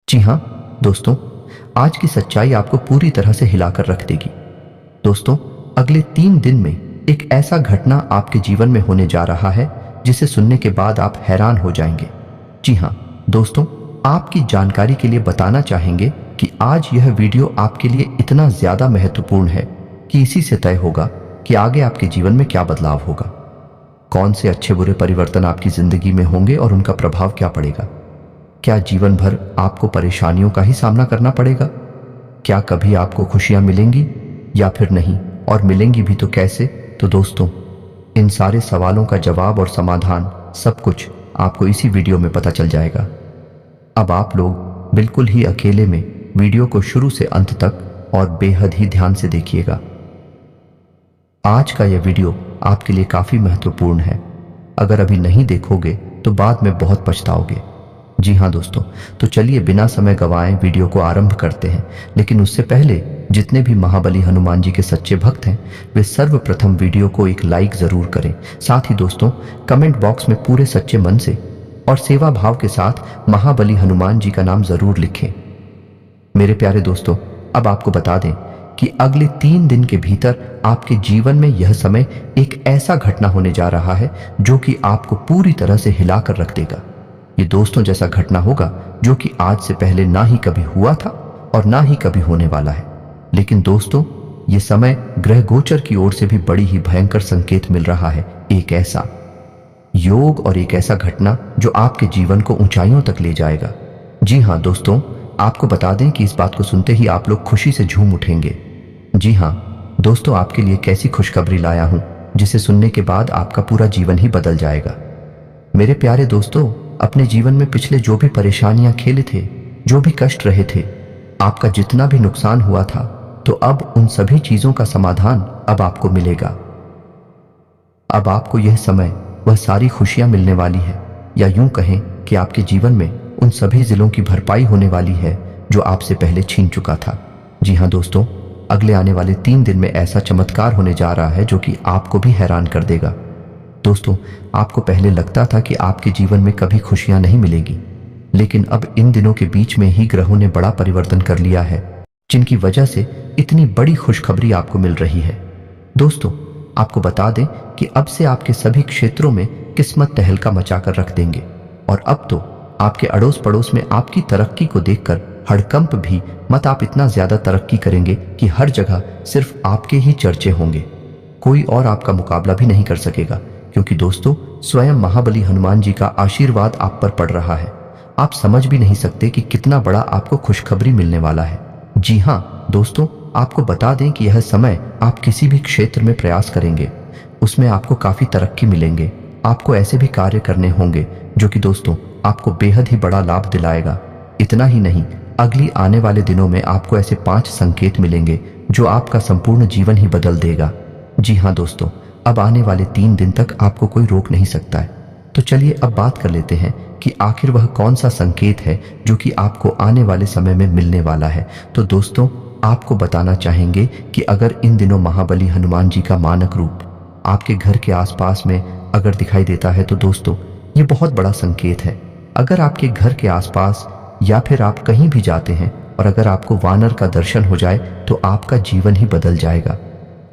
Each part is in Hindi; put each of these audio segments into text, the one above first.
जी हाँ दोस्तों, आज की सच्चाई आपको पूरी तरह से हिलाकर रख देगी। दोस्तों, अगले 3 दिन में एक ऐसा घटना आपके जीवन में होने जा रहा है जिसे सुनने के बाद आप हैरान हो जाएंगे। जी हाँ दोस्तों, आपकी जानकारी के लिए बताना चाहेंगे कि आज यह वीडियो आपके लिए इतना ज़्यादा महत्वपूर्ण है कि इसी से तय होगा कि आगे आपके जीवन में क्या बदलाव होगा, कौन से अच्छे बुरे परिवर्तन आपकी ज़िंदगी में होंगे और उनका प्रभाव क्या पड़ेगा। क्या जीवन भर आपको परेशानियों का ही सामना करना पड़ेगा? क्या कभी आपको खुशियां मिलेंगी या फिर नहीं, और मिलेंगी भी तो कैसे? तो दोस्तों, इन सारे सवालों का जवाब और समाधान सब कुछ आपको इसी वीडियो में पता चल जाएगा। अब आप लोग बिल्कुल ही अकेले में वीडियो को शुरू से अंत तक और बेहद ही ध्यान से देखिएगा। आज का यह वीडियो आपके लिए काफ़ी महत्वपूर्ण है। अगर अभी नहीं देखोगे तो बाद में बहुत पछताओगे। जी हाँ दोस्तों, तो चलिए बिना समय गंवाए वीडियो को आरंभ करते हैं। लेकिन उससे पहले जितने भी महाबली हनुमान जी के सच्चे भक्त हैं वे सर्वप्रथम वीडियो को एक लाइक ज़रूर करें। साथ ही दोस्तों, कमेंट बॉक्स में पूरे सच्चे मन से और सेवा भाव के साथ महाबली हनुमान जी का नाम ज़रूर लिखें। मेरे प्यारे दोस्तों, अब आपको बता दें कि अगले 3 दिन के भीतर आपके जीवन में यह समय एक ऐसा घटना होने जा रहा है जो कि आपको पूरी तरह से हिलाकर रख देगा। ये दोस्तों जैसा घटना होगा जो कि आज से पहले ना ही कभी हुआ था और ना ही कभी होने वाला है। लेकिन दोस्तों, ये समय ग्रह गोचर की ओर से भी बड़ी ही भयंकर संकेत मिल रहा है। एक ऐसा योग और एक ऐसा घटना जो आपके जीवन को ऊंचाइयों तक ले जाएगा। जी हाँ दोस्तों, आपको बता दें कि इस बात को सुनते ही आप लोग खुशी से झूम उठेंगे। जी हाँ दोस्तों, आपके लिए कैसी खुशखबरी लाया हूं जिसे सुनने के बाद आपका पूरा जीवन ही बदल जाएगा। मेरे प्यारे दोस्तों, अपने जीवन में पिछले जो भी परेशानियां खेले थे, जो भी कष्ट रहे थे, आपका जितना भी नुकसान हुआ था, तो अब उन सभी चीजों का समाधान अब आपको मिलेगा। अब आपको यह समय वह सारी खुशियां मिलने वाली है, या यूं कहें कि आपके जीवन में उन सभी जिलों की भरपाई होने वाली है जो आपसे पहले छीन चुका था। जी हाँ दोस्तों, अगले आने वाले 3 दिन में ऐसा चमत्कार होने जा रहा है जो कि आपको भी हैरान कर देगा। दोस्तों, आपको पहले लगता था कि आपके जीवन में कभी खुशियां नहीं मिलेगी, लेकिन अब इन दिनों के बीच में ही ग्रहों ने बड़ा परिवर्तन कर लिया है, जिनकी वजह से इतनी बड़ी खुशखबरी आपको मिल रही है। दोस्तों, आपको बता दें कि अब से आपके सभी क्षेत्रों में किस्मत तहलका मचाकर रख देंगे, और अब तो आपके अड़ोस पड़ोस में आपकी तरक्की को देखकर हड़कंप भी मत। आप इतना ज्यादा तरक्की करेंगे कि हर जगह सिर्फ आपके ही चर्चे होंगे। कोई और आपका मुकाबला भी नहीं कर सकेगा, क्योंकि दोस्तों, स्वयं महाबली हनुमान जी का आशीर्वाद आप पर पड़ रहा है। आप समझ भी नहीं सकते कि कितना बड़ा आपको खुशखबरी मिलने वाला है। जी हाँ दोस्तों, आपको बता दें कि यह समय आप किसी भी क्षेत्र में प्रयास करेंगे उसमें आपको काफ़ी तरक्की मिलेंगे। आपको ऐसे भी कार्य करने होंगे जो कि दोस्तों आपको बेहद ही बड़ा लाभ दिलाएगा। इतना ही नहीं, अगली आने वाले दिनों में आपको ऐसे 5 संकेत मिलेंगे जो आपका संपूर्ण जीवन ही बदल देगा। जी हाँ दोस्तों, अब आने वाले 3 दिन तक आपको कोई रोक नहीं सकता है। तो चलिए अब बात कर लेते हैं कि आखिर वह कौन सा संकेत है जो कि आपको आने वाले समय में मिलने वाला है। तो दोस्तों, आपको बताना चाहेंगे कि अगर इन दिनों महाबली हनुमान जी का मानक रूप आपके घर के आसपास में अगर दिखाई देता है तो दोस्तों ये बहुत बड़ा संकेत है। अगर आपके घर के आसपास या फिर आप कहीं भी जाते हैं और अगर आपको वानर का दर्शन हो जाए तो आपका जीवन ही बदल जाएगा।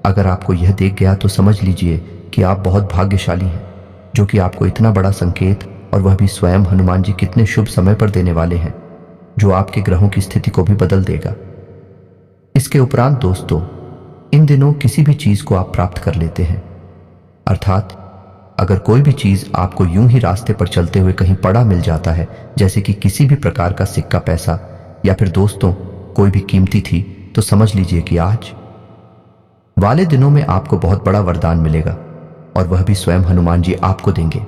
अगर आपको यह देख गया तो समझ लीजिए कि आप बहुत भाग्यशाली हैं, जो कि आपको इतना बड़ा संकेत, और वह भी स्वयं हनुमान जी कितने शुभ समय पर देने वाले हैं, जो आपके ग्रहों की स्थिति को भी बदल देगा। इसके उपरांत दोस्तों, इन दिनों किसी भी चीज को आप प्राप्त कर लेते हैं, अर्थात अगर कोई भी चीज आपको यूं ही रास्ते पर चलते हुए कहीं पड़ा मिल जाता है, जैसे कि किसी भी प्रकार का सिक्का, पैसा, या फिर दोस्तों कोई भी कीमती थी, तो समझ लीजिए कि आज वाले दिनों में आपको बहुत बड़ा वरदान मिलेगा, और वह भी स्वयं हनुमान जी आपको देंगे।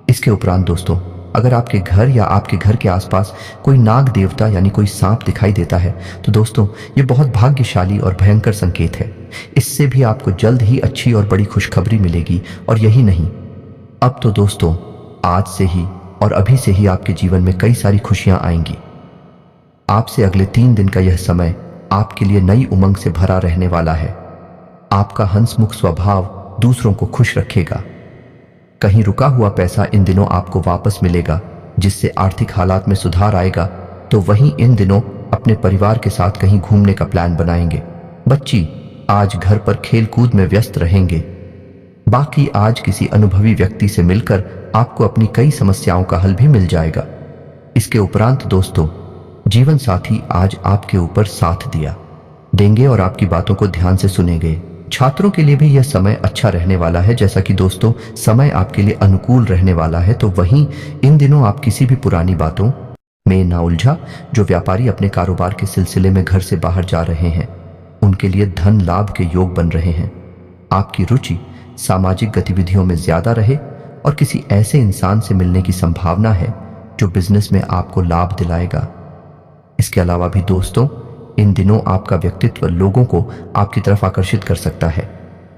इसके उपरांत दोस्तों, अगर आपके घर या आपके घर के आसपास कोई नाग देवता यानी कोई सांप दिखाई देता है तो दोस्तों ये बहुत भाग्यशाली और भयंकर संकेत है। इससे भी आपको जल्द ही अच्छी और बड़ी खुशखबरी मिलेगी। और यही नहीं, अब तो दोस्तों आज से ही और अभी से ही आपके जीवन में कई सारी खुशियां आएंगी। आपसे अगले 3 दिन का यह समय आपके लिए नई उमंग से भरा रहने वाला है। आपका हंसमुख स्वभाव दूसरों को खुश रखेगा। कहीं रुका हुआ पैसा इन दिनों आपको वापस मिलेगा, जिससे आर्थिक हालात में सुधार आएगा। तो वहीं इन दिनों अपने परिवार के साथ कहीं घूमने का प्लान बनाएंगे। बच्ची आज घर पर खेल कूद में व्यस्त रहेंगे। बाकी आज किसी अनुभवी व्यक्ति से मिलकर आपको अपनी कई समस्याओं का हल भी मिल जाएगा। इसके उपरांत दोस्तों, जीवन साथी आज आपके ऊपर साथ दिया देंगे और आपकी बातों को ध्यान से सुनेंगे। छात्रों के लिए भी यह समय अच्छा रहने वाला है। जैसा कि दोस्तों समय आपके लिए अनुकूल रहने वाला है, तो वहीं इन दिनों आप किसी भी पुरानी बातों में ना उलझा। जो व्यापारी अपने कारोबार के सिलसिले में घर से बाहर जा रहे हैं, उनके लिए धन लाभ के योग बन रहे हैं। आपकी रुचि सामाजिक गतिविधियों में ज्यादा रहे और किसी ऐसे इंसान से मिलने की संभावना है जो बिजनेस में आपको लाभ दिलाएगा। इसके अलावा भी दोस्तों, इन दिनों आपका व्यक्तित्व लोगों को आपकी तरफ आकर्षित कर सकता है।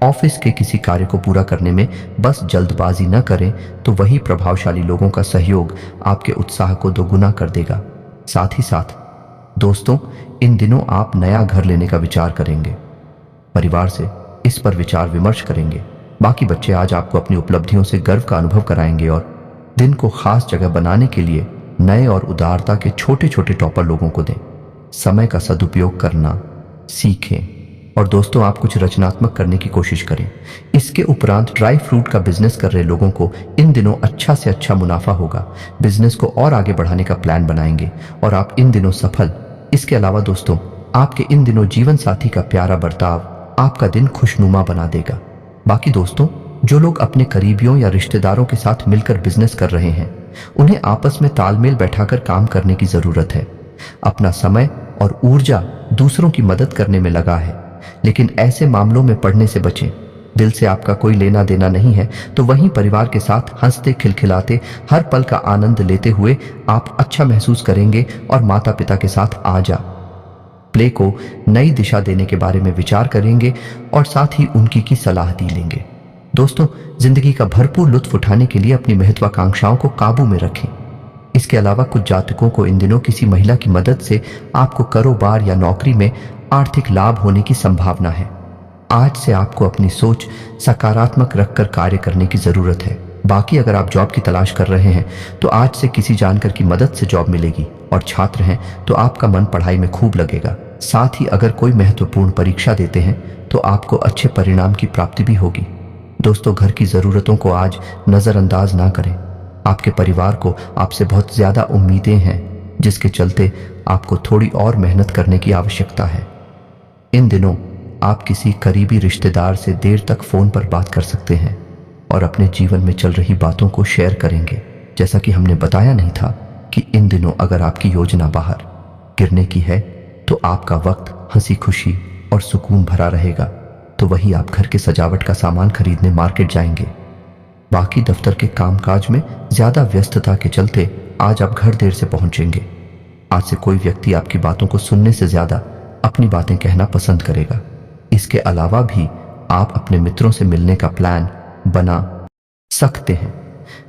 ऑफिस के किसी कार्य को पूरा करने में बस जल्दबाजी न करें, तो वही प्रभावशाली लोगों का सहयोग आपके उत्साह को दोगुना कर देगा। साथ ही साथ दोस्तों, इन दिनों आप नया घर लेने का विचार करेंगे। परिवार से इस पर विचार विमर्श करेंगे। बाकी बच्चे आज आपको अपनी उपलब्धियों से गर्व का अनुभव कराएंगे और दिन को खास जगह बनाने के लिए नए और उदारता के छोटे छोटे टॉपर लोगों को दें। समय का सदुपयोग करना सीखें और दोस्तों आप कुछ रचनात्मक करने की कोशिश करें। इसके उपरांत ड्राई फ्रूट का बिजनेस कर रहे लोगों को इन दिनों अच्छा से अच्छा मुनाफा होगा। बिजनेस को और आगे बढ़ाने का प्लान बनाएंगे और आप इन दिनों सफल। इसके अलावा दोस्तों, आपके इन दिनों जीवन साथी का प्यारा बर्ताव आपका दिन खुशनुमा बना देगा। बाकी दोस्तों, जो लोग अपने करीबियों या रिश्तेदारों के साथ मिलकर बिजनेस कर रहे हैं, उन्हें आपस में तालमेल बैठाकर काम करने की जरूरत है। अपना समय और ऊर्जा दूसरों की मदद करने में लगा है, लेकिन ऐसे मामलों में पड़ने से बचें। दिल से आपका कोई लेना देना नहीं है, तो वहीं परिवार के साथ हंसते खिलखिलाते हर पल का आनंद लेते हुए आप अच्छा महसूस करेंगे और माता पिता के साथ आजा प्ले को नई दिशा देने के बारे में विचार करेंगे और साथ ही उनकी की सलाह दी लेंगे। दोस्तों, जिंदगी का भरपूर लुत्फ उठाने के लिए अपनी महत्वाकांक्षाओं को काबू में रखें। इसके अलावा कुछ जातकों को इन दिनों किसी महिला की मदद से आपको कारोबार या नौकरी में आर्थिक लाभ होने की संभावना है। आज से आपको अपनी सोच सकारात्मक रखकर कार्य करने की जरूरत है। बाकी अगर आप जॉब की तलाश कर रहे हैं, तो आज से किसी जानकर की मदद से जॉब मिलेगी और छात्र हैं तो आपका मन पढ़ाई में खूब लगेगा। साथ ही अगर कोई महत्वपूर्ण परीक्षा देते हैं तो आपको अच्छे परिणाम की प्राप्ति भी होगी। दोस्तों, घर की जरूरतों को आज नजरअंदाज ना करें। आपके परिवार को आपसे बहुत ज्यादा उम्मीदें हैं, जिसके चलते आपको थोड़ी और मेहनत करने की आवश्यकता है। इन दिनों आप किसी करीबी रिश्तेदार से देर तक फोन पर बात कर सकते हैं और अपने जीवन में चल रही बातों को शेयर करेंगे। जैसा कि हमने बताया नहीं था कि इन दिनों अगर आपकी योजना बाहर गिरने की है, तो आपका वक्त हंसी खुशी और सुकून भरा रहेगा। तो वही आप घर के सजावट का सामान खरीदने मार्केट जाएंगे। बाकी दफ्तर के कामकाज में ज्यादा व्यस्तता के चलते आज आप घर देर से पहुंचेंगे। आज से कोई व्यक्ति आपकी बातों को सुनने से ज्यादा अपनी बातें कहना पसंद करेगा। इसके अलावा भी आप अपने मित्रों से मिलने का प्लान बना सकते हैं।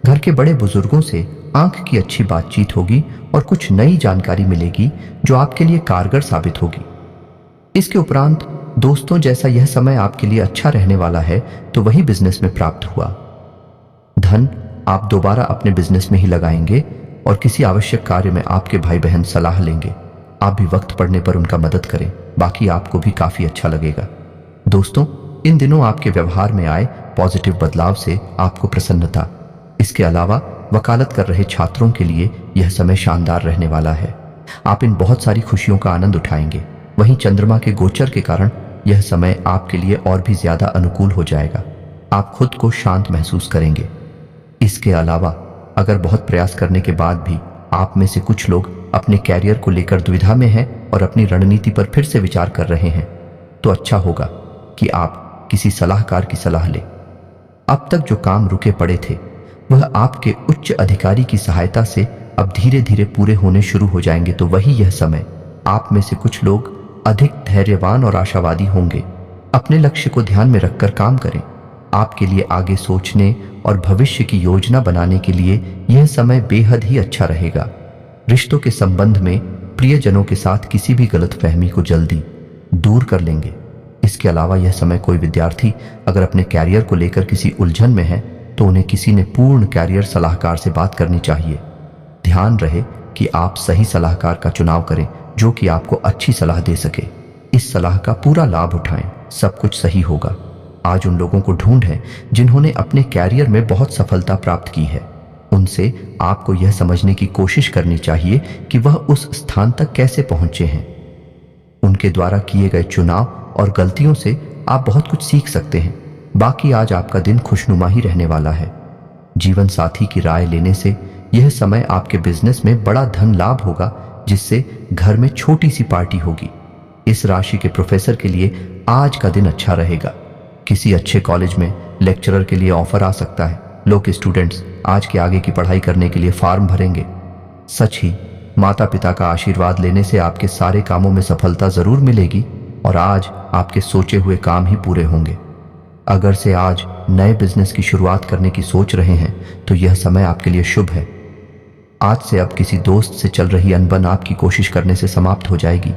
घर के बड़े बुजुर्गों से आंख की अच्छी बातचीत होगी और कुछ नई जानकारी मिलेगी जो आपके लिए कारगर साबित होगी। इसके उपरांत दोस्तों, जैसा यह समय आपके लिए अच्छा रहने वाला है, तो वही बिजनेस में प्राप्त हुआ धन आप दोबारा अपने बिजनेस में ही लगाएंगे और किसी आवश्यक कार्य में आपके भाई बहन सलाह लेंगे। आप भी वक्त पड़ने पर उनका मदद करें। बाकी आपको भी काफी अच्छा लगेगा। दोस्तों, इन दिनों आपके व्यवहार में आए पॉजिटिव बदलाव से आपको प्रसन्नता। इसके अलावा वकालत कर रहे छात्रों के लिए यह समय शानदार रहने वाला है। आप इन बहुत सारी खुशियों का आनंद उठाएंगे। वहीं चंद्रमा के गोचर के कारण यह समय आपके लिए और भी ज्यादा अनुकूल हो जाएगा। आप खुद को शांत महसूस करेंगे। इसके अलावा अगर बहुत प्रयास करने के बाद भी आप में से कुछ लोग अपने कैरियर को लेकर दुविधा में हैं और अपनी रणनीति पर फिर से विचार कर रहे हैं, तो अच्छा होगा कि आप किसी सलाहकार की सलाह लें। अब तक जो काम रुके पड़े थे, वह आपके उच्च अधिकारी की सहायता से अब धीरे धीरे पूरे होने शुरू हो जाएंगे। तो वही यह समय आप में से कुछ लोग अधिक धैर्यवान और आशावादी होंगे। अपने लक्ष्य को ध्यान में रखकर काम करें। आपके लिए आगे सोचने और भविष्य की योजना बनाने के लिए यह समय बेहद ही अच्छा रहेगा। रिश्तों के संबंध में प्रियजनों के साथ किसी भी गलतफहमी को जल्दी दूर कर लेंगे। इसके अलावा यह समय कोई विद्यार्थी अगर अपने कैरियर को लेकर किसी उलझन में है, तो उन्हें किसी ने पूर्ण कैरियर सलाहकार से बात करनी चाहिए। ध्यान रहे कि आप सही सलाहकार का चुनाव करें जो कि आपको अच्छी सलाह दे सके। इस सलाह का पूरा लाभ उठाएं, सब कुछ सही होगा। आज उन लोगों को ढूंढ है जिन्होंने अपने कैरियर में बहुत सफलता प्राप्त की है। उनसे आपको यह समझने की कोशिश करनी चाहिए कि वह उस स्थान तक कैसे पहुंचे हैं। उनके द्वारा किए गए चुनाव और गलतियों से आप बहुत कुछ सीख सकते हैं। बाकी आज आपका दिन खुशनुमा ही रहने वाला है। जीवन साथी की राय लेने से यह समय आपके बिजनेस में बड़ा धन लाभ होगा, जिससे घर में छोटी सी पार्टी होगी। इस राशि के प्रोफेसर के लिए आज का दिन अच्छा रहेगा। किसी अच्छे कॉलेज में लेक्चरर के लिए ऑफर आ सकता है। लोग स्टूडेंट्स आज के आगे की पढ़ाई करने के लिए फॉर्म भरेंगे। सच ही माता पिता का आशीर्वाद लेने से आपके सारे कामों में सफलता जरूर मिलेगी और आज आपके सोचे हुए काम ही पूरे होंगे। अगर से आज नए बिजनेस की शुरुआत करने की सोच रहे हैं तो यह समय आपके लिए शुभ है। आज से अब किसी दोस्त से चल रही अनबन आपकी कोशिश करने से समाप्त हो जाएगी।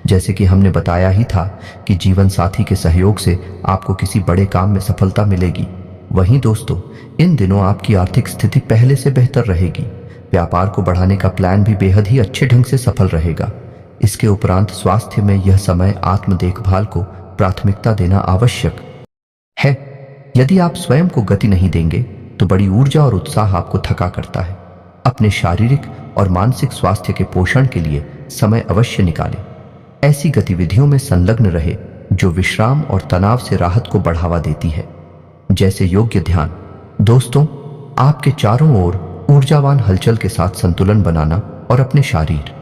जैसे कि हमने बताया ही था कि जीवन साथी के सहयोग से आपको किसी बड़े काम में सफलता मिलेगी। वहीं दोस्तों, इन दिनों आपकी आर्थिक स्थिति पहले से बेहतर रहेगी। व्यापार को बढ़ाने का प्लान भी बेहद ही अच्छे ढंग से सफल रहेगा। इसके उपरांत स्वास्थ्य में यह समय आत्म देखभाल को प्राथमिकता देना आवश्यक है। यदि आप स्वयं को गति नहीं देंगे तो बड़ी ऊर्जा और उत्साह आपको थका करता है। अपने शारीरिक और मानसिक स्वास्थ्य के पोषण के लिए समय अवश्य निकालें। ऐसी गतिविधियों में संलग्न रहे जो विश्राम और तनाव से राहत को बढ़ावा देती है, जैसे योग्य ध्यान। दोस्तों, आपके चारों ओर ऊर्जावान हलचल के साथ संतुलन बनाना और अपने शारीर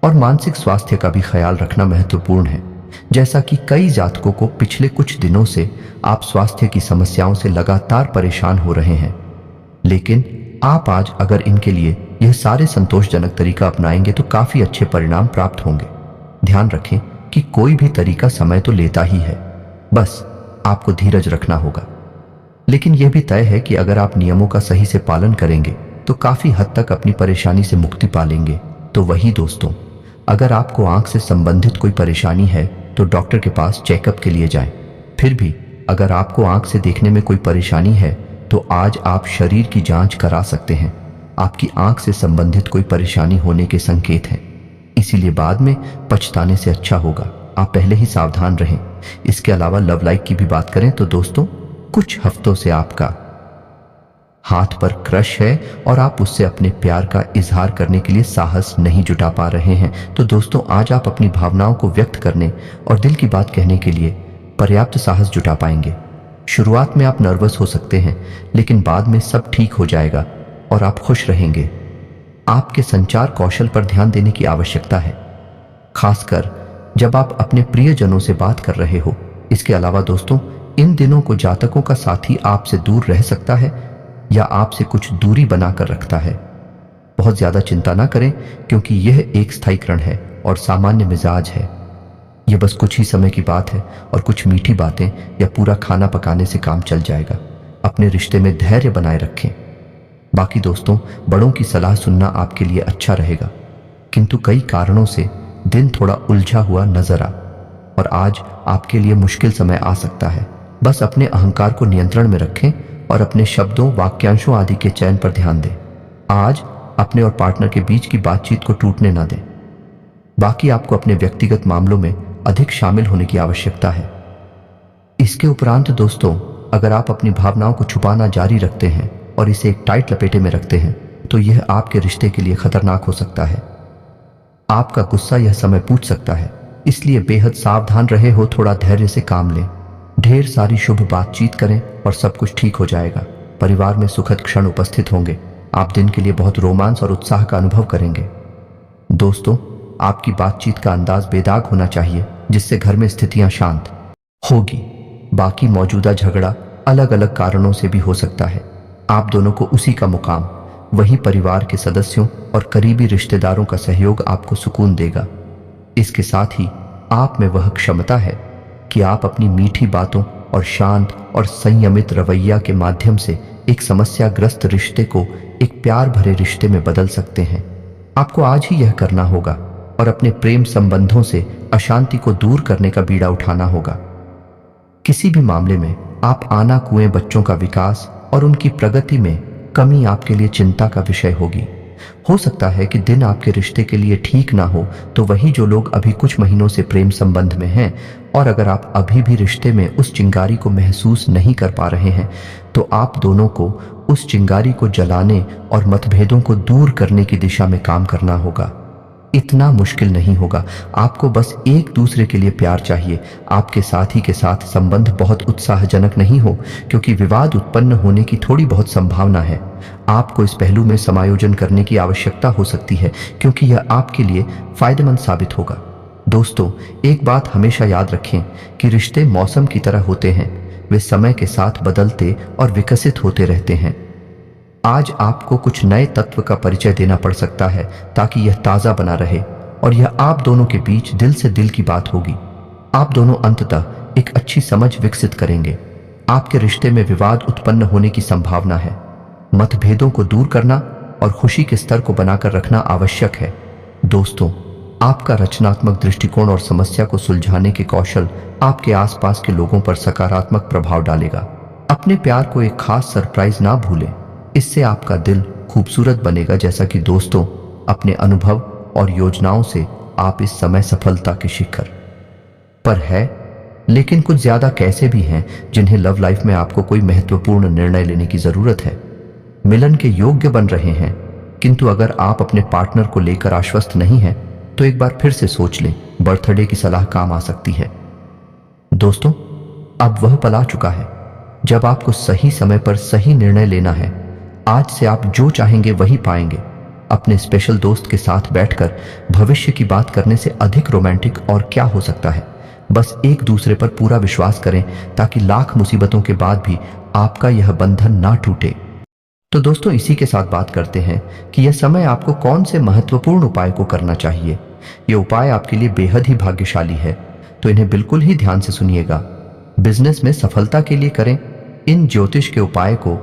और मानसिक स्वास्थ्य का भी ख्याल रखना महत्वपूर्ण है। जैसा कि कई जातकों को पिछले कुछ दिनों से आप स्वास्थ्य की समस्याओं से लगातार परेशान हो रहे हैं, लेकिन आप आज अगर इनके लिए यह सारे संतोषजनक तरीका अपनाएंगे तो काफी अच्छे परिणाम प्राप्त होंगे। ध्यान रखें कि कोई भी तरीका समय तो लेता ही है, बस आपको धीरज रखना होगा। लेकिन यह भी तय है कि अगर आप नियमों का सही से पालन करेंगे तो काफी हद तक अपनी परेशानी से मुक्ति पा लेंगे। तो वही दोस्तों, अगर आपको आंख से संबंधित कोई परेशानी है तो डॉक्टर के पास चेकअप के लिए जाएं। फिर भी अगर आपको आंख से देखने में कोई परेशानी है तो आज आप शरीर की जांच करा सकते हैं। आपकी आंख से संबंधित कोई परेशानी होने के संकेत हैं, इसीलिए बाद में पछताने से अच्छा होगा आप पहले ही सावधान रहें। इसके अलावा लव लाइफ की भी बात करें तो दोस्तों, कुछ हफ्तों से आपका हाथ पर क्रश है और आप उससे अपने प्यार का इजहार करने के लिए साहस नहीं जुटा पा रहे हैं। तो दोस्तों, आज आप अपनी भावनाओं को व्यक्त करने और दिल की बात कहने के लिए पर्याप्त साहस जुटा पाएंगे। शुरुआत में आप नर्वस हो सकते हैं, लेकिन बाद में सब ठीक हो जाएगा और आप खुश रहेंगे। आपके संचार कौशल पर ध्यान देने की आवश्यकता है, खासकर जब आप अपने प्रियजनों से बात कर रहे हो। इसके अलावा दोस्तों, इन दिनों को जातकों का साथी आपसे दूर रह सकता है या आपसे कुछ दूरी बनाकर रखता है। बहुत ज्यादा चिंता ना करें, क्योंकि यह एक स्थायीकरण है और सामान्य मिजाज है। यह बस कुछ ही समय की बात है और कुछ मीठी बातें या पूरा खाना पकाने से काम चल जाएगा। अपने रिश्ते में धैर्य बनाए रखें। बाकी दोस्तों, बड़ों की सलाह सुनना आपके लिए अच्छा रहेगा, किंतु कई कारणों से दिन थोड़ा उलझा हुआ नजर आ और आज आपके लिए मुश्किल समय आ सकता है। बस अपने अहंकार को नियंत्रण में रखें और अपने शब्दों, वाक्यांशों आदि के चयन पर ध्यान दें। आज अपने और पार्टनर के बीच की बातचीत को टूटने ना दें। बाकी आपको अपने व्यक्तिगत मामलों में अधिक शामिल होने की आवश्यकता है। इसके उपरांत दोस्तों, अगर आप अपनी भावनाओं को छुपाना जारी रखते हैं और इसे एक टाइट लपेटे में रखते हैं तो यह आपके रिश्ते के लिए खतरनाक हो सकता है। आपका गुस्सा यह समय पूछ सकता है, इसलिए बेहद सावधान रहे हो। थोड़ा धैर्य से काम लें, ढेर सारी शुभ बातचीत करें और सब कुछ ठीक हो जाएगा। परिवार में सुखद क्षण उपस्थित होंगे। आप दिन के लिए बहुत रोमांस और उत्साह का अनुभव करेंगे। दोस्तों, आपकी बातचीत का अंदाज बेदाग होना चाहिए, जिससे घर में स्थितियां शांत होगी। बाकी मौजूदा झगड़ा अलग अलग कारणों से भी हो सकता है। आप दोनों को उसी का मुकाम, वही परिवार के सदस्यों और करीबी रिश्तेदारों का सहयोग आपको सुकून देगा। इसके साथ ही आप में वह क्षमता है कि आप अपनी मीठी बातों और शांत और संयमित रवैया के माध्यम से एक समस्याग्रस्त रिश्ते को एक प्यार भरे रिश्ते में बदल सकते हैं। आपको आज ही यह करना होगा और अपने प्रेम संबंधों से अशांति को दूर करने का बीड़ा उठाना होगा। किसी भी मामले में आप आना कुएं बच्चों का विकास और उनकी प्रगति में कमी आपके लिए चिंता का विषय होगी। हो सकता है कि दिन आपके रिश्ते के लिए ठीक ना हो, तो वही जो लोग अभी कुछ महीनों से प्रेम संबंध में हैं और अगर आप अभी भी रिश्ते में उस चिंगारी को महसूस नहीं कर पा रहे हैं, तो आप दोनों को उस चिंगारी को जलाने और मतभेदों को दूर करने की दिशा में काम करना होगा। इतना मुश्किल नहीं होगा, आपको बस एक दूसरे के लिए प्यार चाहिए। आपके साथी के साथ संबंध बहुत उत्साहजनक नहीं हो, क्योंकि विवाद उत्पन्न होने की थोड़ी बहुत संभावना है। आपको इस पहलू में समायोजन करने की आवश्यकता हो सकती है, क्योंकि यह आपके लिए फायदेमंद साबित होगा। दोस्तों, एक बात हमेशा याद रखें कि रिश्ते मौसम की तरह होते हैं, वे समय के साथ बदलते और विकसित होते रहते हैं। आज आपको कुछ नए तत्व का परिचय देना पड़ सकता है ताकि यह ताज़ा बना रहे, और यह आप दोनों के बीच दिल से दिल की बात होगी। आप दोनों अंततः एक अच्छी समझ विकसित करेंगे। आपके रिश्ते में विवाद उत्पन्न होने की संभावना है। मतभेदों को दूर करना और खुशी के स्तर को बनाकर रखना आवश्यक है। दोस्तों, आपका रचनात्मक दृष्टिकोण और समस्या को सुलझाने के कौशल आपके आसपास के लोगों पर सकारात्मक प्रभाव डालेगा। अपने प्यार को एक खास सरप्राइज ना भूलें, इससे आपका दिल खूबसूरत बनेगा। जैसा कि दोस्तों, अपने अनुभव और योजनाओं से आप इस समय सफलता के शिखर पर है, लेकिन कुछ ज्यादा कैसे भी हैं जिन्हें लव लाइफ में आपको कोई महत्वपूर्ण निर्णय लेने की जरूरत है। मिलन के योग्य बन रहे हैं, किंतु अगर आप अपने पार्टनर को लेकर आश्वस्त नहीं हैं, तो एक बार फिर से सोच लें। बर्थडे की सलाह काम आ सकती है। दोस्तों, अब वह पल आ चुका है जब आपको सही समय पर सही निर्णय लेना है। आज से आप जो चाहेंगे वही पाएंगे। अपने स्पेशल दोस्त के साथ बैठकर भविष्य की बात करने से अधिक रोमांटिक और क्या हो सकता है। बस एक दूसरे पर पूरा विश्वास करें ताकि लाख मुसीबतों के बाद भी आपका यह बंधन ना टूटे। तो दोस्तों, इसी के साथ बात करते हैं कि यह समय आपको कौन से महत्वपूर्ण उपाय को करना चाहिए। ये उपाय आपके लिए बेहद ही भाग्यशाली है, तो इन्हें बिल्कुल ही ध्यान से सुनिएगा। बिजनेस में सफलता के लिए करें इन ज्योतिष के उपाय को।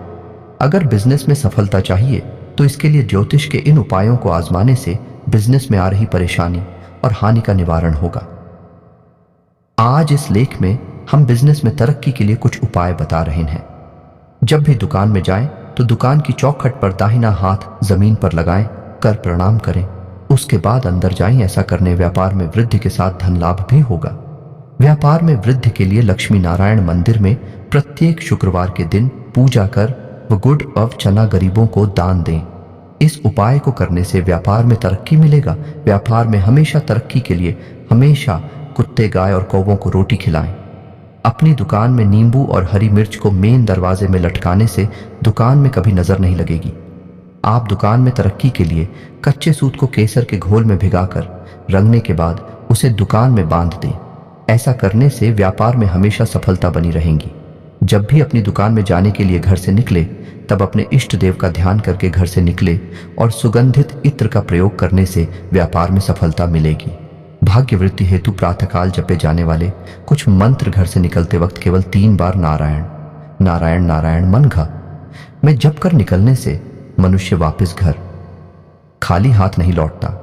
अगर बिजनेस में सफलता चाहिए तो इसके लिए ज्योतिष के इन उपायों को आजमाने से बिजनेस में आ रही परेशानी और हानि का निवारण होगा। आज इस लेख में हम बिजनेस में तरक्की के लिए कुछ उपाय बता रहे हैं। जब भी दुकान में जाएं तो दुकान की चौखट पर दाहिना हाथ जमीन पर लगाएं, कर प्रणाम करें। उसके बाद अंदर जाएं। ऐसा करने व्यापार में वृद्धि के साथ धन लाभ भी होगा। व्यापार में वृद्धि के लिए लक्ष्मी नारायण मंदिर में प्रत्येक शुक्रवार के दिन पूजा कर व गुड़ और चना गरीबों को दान दें। इस उपाय को करने से व्यापार में तरक्की मिलेगा। व्यापार में हमेशा तरक्की के लिए हमेशा कुत्ते, गाय और कौवों को रोटी खिलाएं। अपनी दुकान में नींबू और हरी मिर्च को मेन दरवाजे में लटकाने से दुकान में कभी नजर नहीं लगेगी। आप दुकान में तरक्की के लिए कच्चे सूत को केसर के घोल में भिगाकर रंगने के बाद उसे दुकान में बांध दें। ऐसा करने से व्यापार में हमेशा सफलता बनी रहेगी। जब भी अपनी दुकान में जाने के लिए घर से निकले, तब अपने इष्ट देव का ध्यान करके घर से निकले और सुगंधित इत्र का प्रयोग करने से व्यापार में सफलता मिलेगी। भाग्य वृद्धि हेतु प्रातःकाल जपे जाने वाले कुछ मंत्र घर से निकलते वक्त केवल 3 बार नारायण नारायण नारायण मन घा में जप कर निकलने से मनुष्य वापस घर खाली हाथ नहीं लौटता।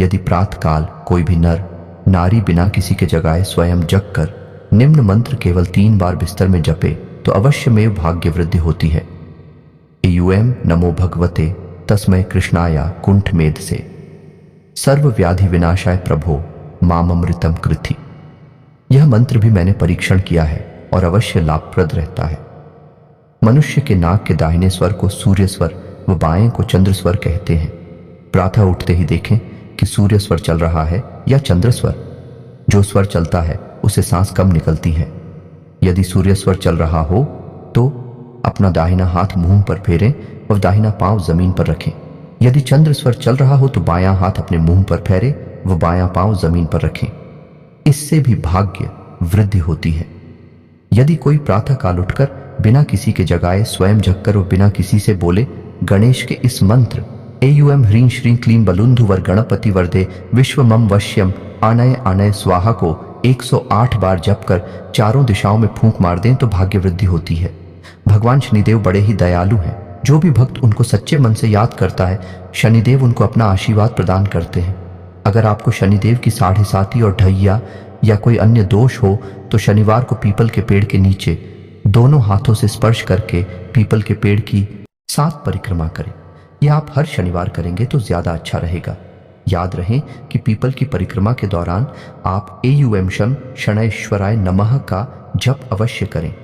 यदि प्रातःकाल कोई भी नर नारी बिना किसी के जगाए स्वयं जग कर निम्न मंत्र केवल 3 बार बिस्तर में जपे तो अवश्य में भाग्य वृद्धि होती है। एयूएम नमो भगवते तस्मय कृष्णाया कुंठ मेध से सर्व व्याधि विनाशाय प्रभो मामृतम कृति। यह मंत्र भी मैंने परीक्षण किया है और अवश्य लाभप्रद रहता है। मनुष्य के नाक के दाहिने स्वर को सूर्य स्वर व बाएं को चंद्र स्वर कहते हैं। प्रातः उठते ही देखें कि सूर्य स्वर चल रहा है या चंद्र स्वर। जो स्वर चलता है उसे सांस कम निकलती है। यदि सूर्य स्वर चल रहा हो तो अपना दाहिना हाथ मुंह पर फेरें और दाहिना पांव जमीन पर रखें। यदि चंद्र स्वर चल रहा हो तो बायां हाथ अपने मुंह पर फेरे व बायां पांव जमीन पर रखें। इससे भी भाग्य वृद्धि होती है। यदि कोई प्रातः काल उठकर बिना किसी के जगाए स्वयं जगकर और बिना किसी से बोले गणेश के इस मंत्र एयूएम ह्रीं श्रीं क्लीं बलुंधु वर गणपति वरदे विश्वमम वश्यम आनय आनय स्वाहा को 108 बार जप कर चारों दिशाओं में फूंक मार दें तो भाग्य वृद्धि होती है। भगवान शनिदेव बड़े ही दयालु हैं। जो भी भक्त उनको सच्चे मन से याद करता है, शनिदेव उनको अपना आशीर्वाद प्रदान करते हैं। अगर आपको शनिदेव की 7.5 और ढैया या कोई अन्य दोष हो तो शनिवार को पीपल के पेड़ के नीचे दोनों हाथों से स्पर्श करके पीपल के पेड़ की 7 परिक्रमा करें। यह आप हर शनिवार करेंगे तो ज्यादा अच्छा रहेगा। याद रहे कि पीपल की परिक्रमा के दौरान आप एयुएम शम शनैश्वराय नमः का जप अवश्य करें।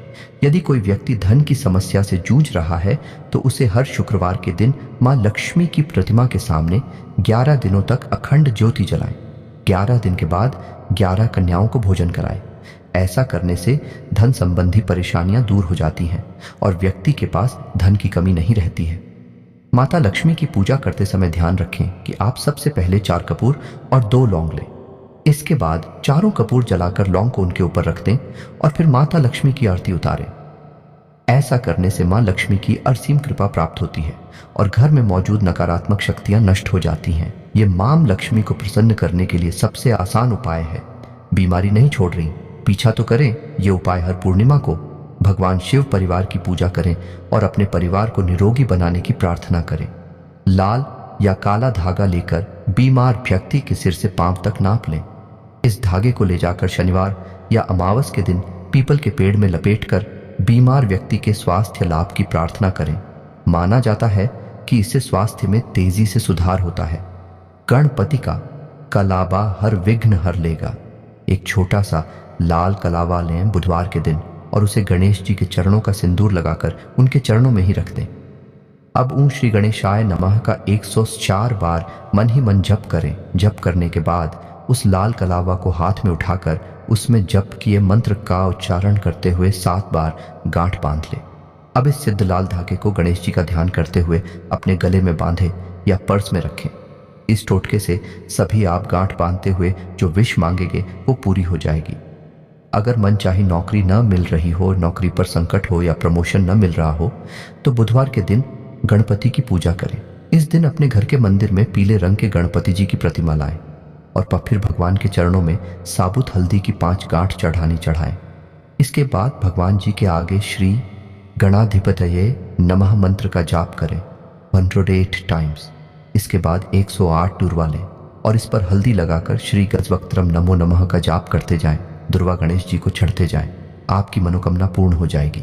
यदि कोई व्यक्ति धन की समस्या से जूझ रहा है तो उसे हर शुक्रवार के दिन मां लक्ष्मी की प्रतिमा के सामने 11 दिनों तक अखंड ज्योति जलाएं। 11 दिन के बाद 11 कन्याओं को भोजन कराएं। ऐसा करने से धन संबंधी परेशानियां दूर हो जाती हैं और व्यक्ति के पास धन की कमी नहीं रहती है। माता लक्ष्मी की पूजा करते समय ध्यान रखें कि आप सबसे पहले 4 कपूर और 2 लौंग लें। इसके बाद चारों कपूर जलाकर लौंग को उनके ऊपर रख दें और फिर माता लक्ष्मी की आरती उतारें। ऐसा करने से मां लक्ष्मी की असीम कृपा प्राप्त होती है और घर में मौजूद नकारात्मक शक्तियां नष्ट हो जाती हैं। ये मां लक्ष्मी को प्रसन्न करने के लिए सबसे आसान उपाय है। बीमारी नहीं छोड़ रही, पीछा तो करें। ये उपाय हर पूर्णिमा को भगवान शिव परिवार की पूजा करें और अपने परिवार को निरोगी बनाने की प्रार्थना करें। लाल या काला धागा लेकर बीमार व्यक्ति के सिर से पांव तक नाप लें। इस धागे को ले जाकर शनिवार या अमावस के दिन पीपल के पेड़ में लपेटकर बीमार व्यक्ति के स्वास्थ्य लाभ की प्रार्थना करें। माना जाता है कि इससे स्वास्थ्य में तेजी से सुधार होता है। गणपति का कलावा हर विघ्न हर लेगा। एक छोटा सा लाल कलावा लें बुधवार के दिन और उसे गणेश जी के चरणों का सिंदूर लगाकर उनके चरणों में ही रख दें। अब ओम श्री गणेशाय नमः का 104 बार मन ही मन जप करें। जप करने के बाद उस लाल कलावा को हाथ में उठाकर उसमें जप किए मंत्र का उच्चारण करते हुए 7 बार गांठ बांध ले। अब इस सिद्ध लाल धागे को गणेश जी का ध्यान करते हुए अपने गले में बांधे या पर्स में रखें। इस टोटके से सभी आप गांठ बांधते हुए जो विश मांगेंगे वो पूरी हो जाएगी। अगर मनचाही नौकरी न मिल रही हो, नौकरी पर संकट हो या प्रमोशन न मिल रहा हो तो बुधवार के दिन गणपति की पूजा करें। इस दिन अपने घर के मंदिर में पीले रंग के गणपति जी की प्रतिमा लाएं और फिर भगवान के चरणों में साबुत हल्दी की 5 गांठ चढ़ाएं। इसके बाद भगवान जी के आगे श्री गणाधिपतये नमः मंत्र का जाप करें 108 टाइम्स। इसके बाद 108 दुर्वा लें और इस पर हल्दी लगाकर श्री गजवक्त्रम नमो नमः का जाप करते जाएं। दुर्वा गणेश जी को चढ़ते जाएं। आपकी मनोकामना पूर्ण हो जाएगी।